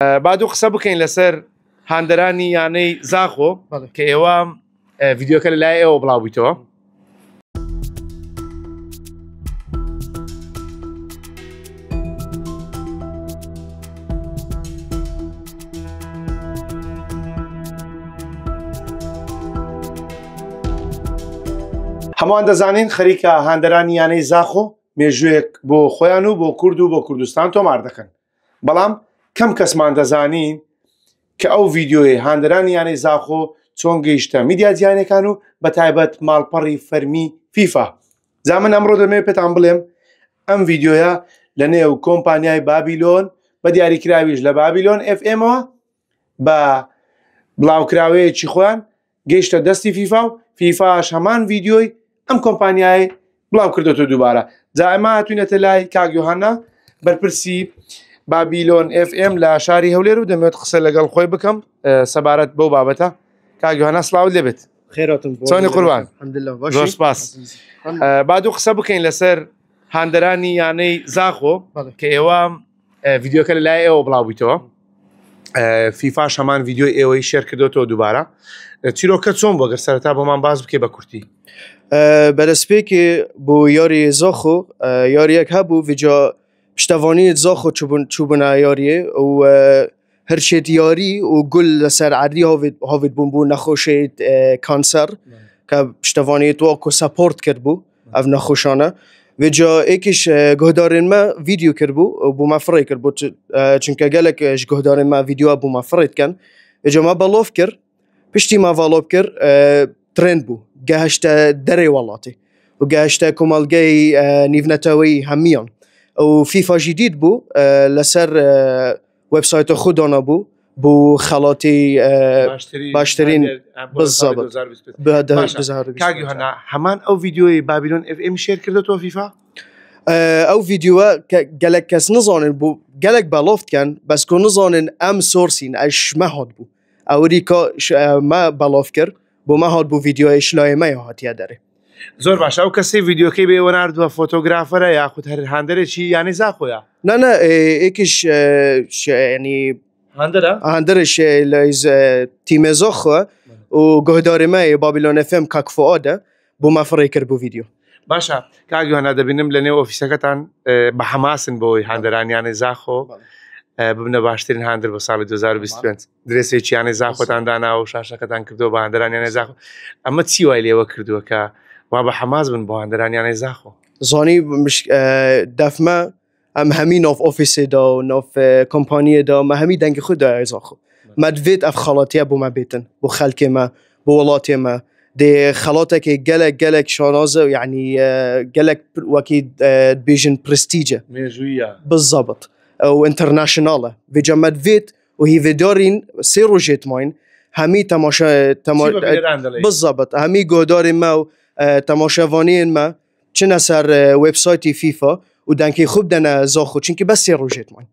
بعدو قسە بکەین لەسەر هاندەرانی یانەی زاخۆ کە ئێوە ڤیددیۆکە لە لای ئێوە بڵاو بوویتەوە. هەمووان دەزانین خەریکە هاندەرانی یانەی زاخۆ مێژوویەک بۆ خۆیان و بۆ کورد و بۆ کوردستان تۆمار دەکەن، بەڵام کەم کەسمان دەزانین کە ئەو ڤیددیۆی هاندەرانی یانەی زاخۆ چۆن گەیشتە میدیا جیهانیەکان و بە تایبەت ماڵپەڕی فەرمی فیفا. جا من ئەمڕۆ دەمەوێت پێتان بڵێم ئەم ڤیددیۆیە لە نێو کۆمپانیای بابیلۆن بە دیاریکراویش لە بابیلۆن FM-ەوە بە بڵاوکراوەیەکی خۆیان گەیشتە دەستی فیفا و فیفاش هەمان ڤیددیۆی ئەم کۆمپانیای بڵاو کردێتەوە دووبارە. جا ئێمە هاتوینەتە لای کاک یۆهاننا بەرپرسی بابیلۆن FM لە شاری هەولێر و دەمەوێت قسە لەگەڵ خۆی بکەم سەبارەت بەو بابەتە. کاک یۆهاننا سڵاوت لێبێت. چۆنی قوربان؟ زۆر سپاس. با دوو قسە بکەین لەسەر هاندەرانی یانەی زاخۆ کە ئێوە ڤیددیۆکە لە لای ئێوە بڵاو بوویتەوە. فیفاش هەمان ڤیددیۆی ئێوەی شێر کردوێتەوە دووبارە. چیرۆکە چۆن بۆ گەر سەرەتا بۆمان باز بکەی بە کورتی؟ بەدەستپێکی بۆ یاری زاخۆ یاریەک هەبوو ڤیدجا پشتەوانی زاخۆ چوبنا یاریێ و هەرشێت یاری و گول لەسەر عەردی هاوێت بوون بوو نەخۆشێت کانسەر کە پشتەوانیت واکۆ سەپۆرت کرد بوو ئەو نەخۆشانە. ڤیدجا ئێکیش گۆهدارên me ڤیددیو کردبوو بۆ me firê kir bû çunke gelek ji guhdarên me ڤیددیوa bû me firê dikin. Êca me balov kir piştî me valov kir trend bû geheşte derê welatê û geheşte komelgehê nîvnetewî hemiyan û fîfa jî dît bû لەسەر websayta xwe dana bû بۆ خەڵاتی باشترین بالضبط. کاک یۆهاننا هەمان ئەو ڤیددیۆی بابیلۆن FM شێر کردێتەوە فیفا؟ ئەو ڤیددیوە gelek kes nizanin bû gelek belav dikin bes ku nizanin em sorsîn ez ji me hat bû ewrî ka me belav kir بۆ me hat bû ڤیددیۆyê şilayê me ya hatiye derê. زۆر باشە. ئەو کەسەی ڤیددیۆکەی بێوە ناردووە فۆتۆگرافەرە یاخود هەر هاندەرێکی یانی زاخۆیە؟ نه ئێکیش ینی هاندەرش تیمê زاخۆ û guhdarê me yê Babîlon FM Kak Fuad e بۆ me firê kir بۆ ڤیددیۆ. باشە کاک یۆهاننا دەبینم لە نێو ئۆفیسەکەتان بە حەماسن بۆی هاندەرانی یانەی زاخۆ ببنە باشترین هاندەر بۆ ساڵی 2025. درێسێکی یانەی زاخۆتان دانا و شاشەکەتان کردەوە بە هاندەرانی یانەی زاخۆ. ئەمە چی وای لێوە کردووە کە وا بە حەماس بن بۆ هاندەرانی یانەی زاخۆ؟ زانی دەفمە ئەم هەمی ناو ئۆفیسێدا و ناو کۆمپانیەدا مە هەمی دەنگی خۆ دایە زاخۆ مە دوێت ئەف خەڵاتیە بۆ مە بێتن بۆ خەلکێ مە بۆ وڵاتێ مە دێ خەڵاتێکی gelek شانازە و یعنی gelek وەکی دبێژن پرستیجە بالضبط و ئینتەرناشناڵە ڤیدجا مە دوێت و هیڤێدارین سێ ڕۆژێت ماین هەمی تەماشا بالضبط هەمی گۆدارên me و تەماشەوانiyên me çine ser websaytê fîfa û denkê xwe bidene zaxۆ çunki bes sê rojêt man.